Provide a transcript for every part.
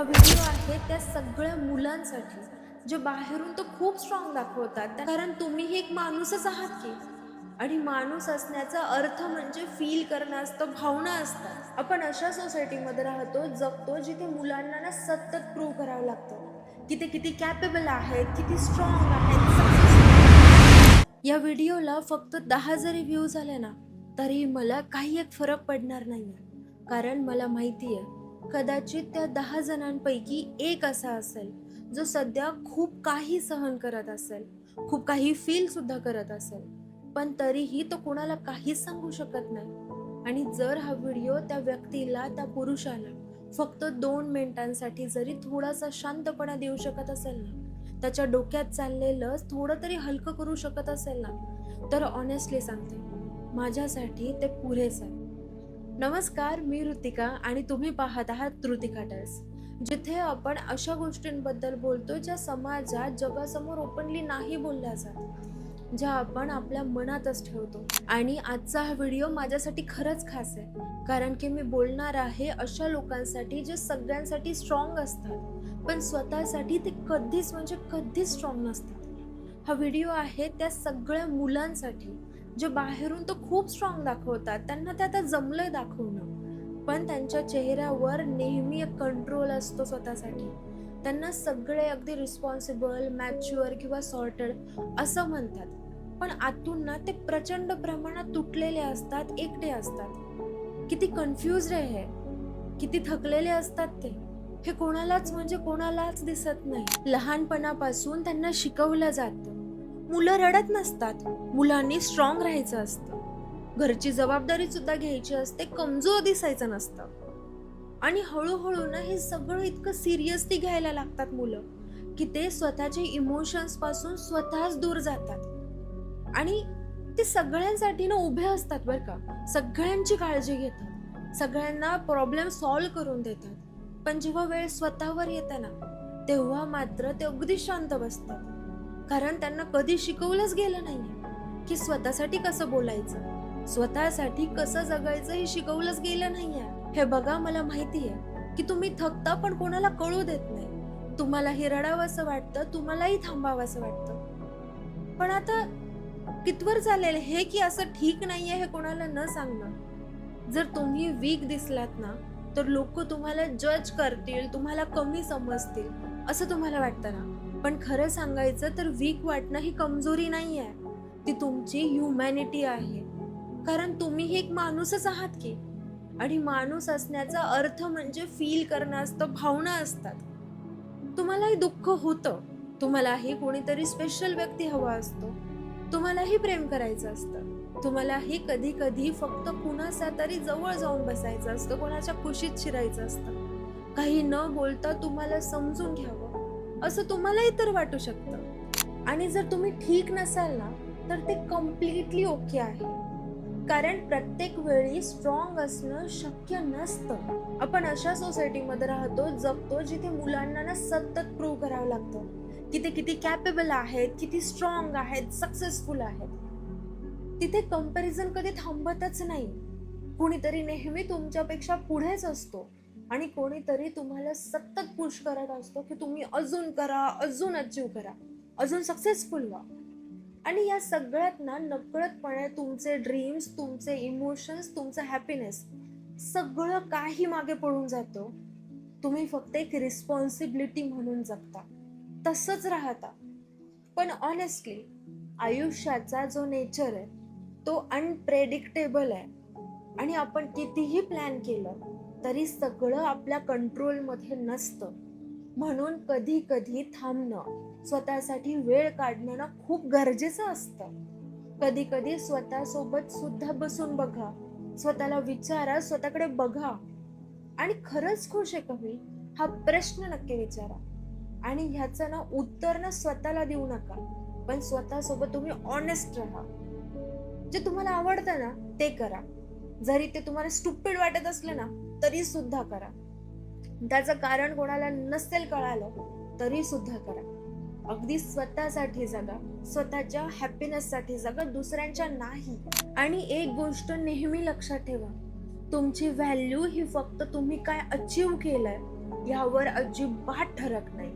हा व्हिडिओ आहे त्या सगळ्या मुलांसाठी जे बाहेरून तर खूप स्ट्रॉंग दाखवतात, कारण तुम्ही एक माणूसच आहात की. आणि माणूस असण्याचा अर्थ म्हणजे फील करणं असतं, भावना असतात. आपण अशा सोसायटीमध्ये राहतो, जगतो, जिथे मुलांना ना सतत प्रूव्ह करावं लागतं की ते किती कॅपेबल आहेत, किती स्ट्रॉंग आहेत, सक्सेसफुल. या व्हिडिओला फक्त 10 जरी व्ह्यू झाले ना, तरी मला काही एक फरक पडणार नाहीये. कारण मला माहिती आहे, कदाचित त्या 10 जणांपैकी एक असा असेल जो सध्या खूप काही सहन करत असेल, खूप काही फील सुद्धा करत असेल, पण तरीही तो कोणाला काहीच सांगू शकत नाही. आणि जर हा व्हिडिओ त्या व्यक्तीला, त्या पुरुषाला फक्त 2 मिनिटांसाठी जरी थोडासा शांतपणा देऊ शकत असेल ना, त्याच्या डोक्यात चाललेलं थोडं तरी हलकं करू शकत असेल ना, तर ऑनेस्टली सांगते, माझ्यासाठी ते पुरेच आहे. नमस्कार, मी ऋतिका आणि तुम्ही पाहत आहात ऋतिका टेल्स, जिथे आपण अशा गोष्टींबद्दल बोलतो ज्या समाजात, जगासमोर ओपनली नाही बोलल्या जात, ज्या आपण आपल्या मनातच ठेवतो. आणि आजचा हा व्हिडिओ माझ्यासाठी खरंच खास आहे, कारण की मी बोलणार आहे अशा लोकांसाठी जे सगळ्यांसाठी स्ट्रॉंग असतात, पण स्वतःसाठी ते कधीच म्हणजे कधीच स्ट्रॉंग नसतात. हा व्हिडिओ आहे त्या सगळ्या मुलांसाठी जे बाहेरून तर खूप स्ट्रॉंग दाखवतात, त्यांना ते आता जमलंय दाखवणं, पण त्यांच्या चेहऱ्यावर नेहमी एक कंट्रोल असतो स्वतःसाठी. त्यांना सगळे अगदी रिस्पॉन्सिबल, मॅच्युअर किंवा सॉर्टेड असं म्हणतात, पण आतून ना ते प्रचंड प्रमाणात तुटलेले असतात, एकटे असतात. किती कन्फ्युज आहे हे, किती थकलेले असतात ते, हे कोणालाच म्हणजे कोणालाच दिसत नाही. लहानपणापासून त्यांना शिकवलं जातं, मुलं रडत नसतात, मुलांनी स्ट्रॉंग राहायचं असतं, घरची जबाबदारी सुद्धा घ्यायची असते, कमजोर दिसायचं नसतं. आणि हळूहळू ना हे सगळं इतकं सिरियसली घ्यायला लागतात मुलं, की ते स्वतःच्या इमोशन्स पासून स्वतःच दूर जातात. आणि ते सगळ्यांसाठी ना उभे असतात बरं का, सगळ्यांची काळजी घेतात, सगळ्यांना प्रॉब्लेम सॉल्व्ह करून देतात. पण जेव्हा वेळ स्वतःवर येते ना, तेव्हा मात्र ते अगदी शांत बसतात, कारण त्यांना कधी शिकवलंच गेलं नाहीये की स्वतःसाठी कसं बोलायचं, स्वतःसाठी कसं जगायचं हे शिकवलंच गेलं नाहीये. हे बघा, मला माहितीये की तुम्ही थकता, पण कोणाला कळू देत नाही. तुम्हालाही रडावंसं वाटतं, तुम्हालाही थांबावंसं वाटतं, पण आता कितवर चालेल हे की असं ठीक नाहीये हे कोणाला न सांगणं. जर तुम्ही वीक दिसलात ना, तर लोक तुम्हाला जज करतील, तुम्हाला कमी समजतील, असं तुम्हाला वाटतं ना. पण खरं सांगायचं तर वीक वाटणं ही कमजोरी नाहीये, ती तुमची ह्युमॅनिटी आहे. कारण तुम्ही एक माणूसच आहात की. आणि माणूस असण्याचा अर्थ म्हणजे फील करणं असतं, भावना असतात. तुम्हालाही दुःख होतं, तुम्हालाही कोणीतरी स्पेशल व्यक्ती हवा असतो, तुम्हालाही प्रेम करायचं असतं, तुम्हालाही कधी कधी फक्त कुणाचा तरी जवळ जाऊन बसायचं असतं, कोणाच्या खुशीत शिरायचं असतं, काही न बोलता तुम्हाला समजून घ्यावं असं तुम्हालाही तर वाटू शकतं. आणि जर तुम्ही ठीक नसाल ना, तर ते कम्प्लिटली ओके आहे, कारण प्रत्येक वेळी स्ट्रॉंग असणं शक्य नसतं. आपण अशा सोसायटीमध्ये राहतो, जगतो, जिथे मुलांना ना सतत प्रूव्ह करावं लागतं की ते किती कॅपेबल आहेत, किती स्ट्रॉंग आहेत, सक्सेसफुल आहेत. तिथे कंपॅरिझन कधी थांबतच नाही. कोणीतरी नेहमी तुमच्यापेक्षा पुढेच असतो आणि कोणीतरी तुम्हाला सतत पुश करत असतो की तुम्ही अजून करा, अजून अचीव करा, अजून सक्सेसफुल व्हा. आणि या सगळ्यात ना नकळतपणे तुमचे ड्रीम्स, तुमचे इमोशन्स, तुमचं हॅपीनेस सगळं काही मागे पडून जातो. तुम्ही फक्त एक रिस्पॉन्सिबिलिटी म्हणून जगता, तसंच राहता. पण ऑनेस्टली आयुष्याचा जो नेचर आहे तो अनप्रेडिक्टेबल आहे, आणि आपण कितीही प्लॅन केलं तरी सगळं आपल्या कंट्रोलमध्ये नसतं. म्हणून कधी कधी थांबणं, स्वतःसाठी वेळ काढणं ना खूप गरजेचं असतं. कधी कधी स्वतःसोबत सुद्धा बसून बघा, स्वतःला विचारा, स्वतःकडे बघा, आणि खरंच खुश आहे का मी, हा प्रश्न नक्की विचारा. आणि ह्याचं ना उत्तर ना स्वतःला देऊ नका, पण स्वतःसोबत तुम्ही ऑनेस्ट राहा. जे तुम्हाला आवडतं ना ते करा, जरी ते तुम्हाला स्टुपिड वाटत असलं ना तरी सुद्धा करा. त्याचं कारण कोणाला नसेल कळालं तरी सुद्धा करा. अगदी स्वतःसाठी जगा, स्वतःच्या हॅपीनेससाठी जगा, दुसऱ्यांच्या नाही. आणि एक गोष्ट नेहमी लक्षात ठेवा, तुमची व्हॅल्यू ही फक्त तुम्ही काय अचीव केलंय यावर अजिबात ठरक नाही.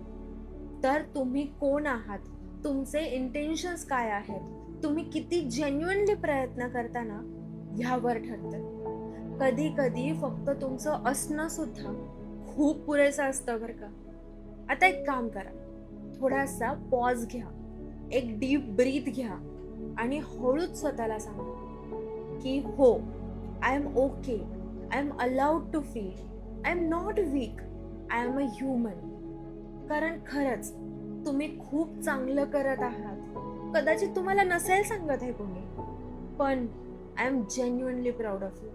तर तुम्ही कोण आहात, तुमचे इंटेन्शन्स काय आहेत, तुम्ही किती जेन्युइनली प्रयत्न करता ना, ह्यावर ठरतं. कधी कधी फक्त तुमचं असणं सुद्धा खूप पुरेसं असतं बरं का. आता एक काम करा, थोडासा पॉज घ्या, एक डीप ब्रीथ घ्या आणि हळूच स्वतःला सांगा की हो, I am okay, I am allowed to feel, I am not weak, I am a human. कारण खरंच तुम्ही खूप चांगलं करत आहात. कदाचित तुम्हाला नसेल सांगत आहे कोणी, पण I am genuinely proud of you.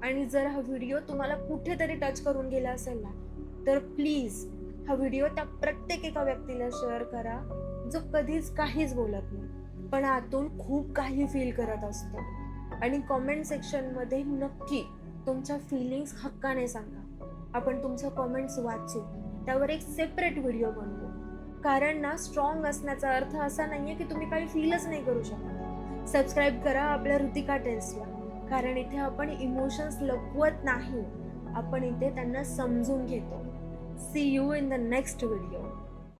आणि जर हा व्हिडिओ तुम्हाला कुठेतरी टच करून गेला असेल ना, तर प्लीज हा व्हिडिओ त्या प्रत्येक एका व्यक्तीला शेअर करा जो कधीच काहीच बोलत नाही पण आतून खूप काही फील करत असतो. आणि कॉमेंट सेक्शनमध्ये नक्की तुमच्या फिलिंग्स हक्काने सांगा. आपण तुमच्या कॉमेंट्स वाचू, त्यावर एक सेपरेट व्हिडिओ बनवू. कारण ना, स्ट्रॉंग असण्याचा अर्थ असा नाहीये की तुम्ही काही फीलच नाही करू शकत. सबस्क्राईब करा आपल्या ऋतिका टेल्सला, कारण इथे आपण इमोशन्स लपवत नाही, आपण इथे त्यांना समजून घेतो. See you in the next video.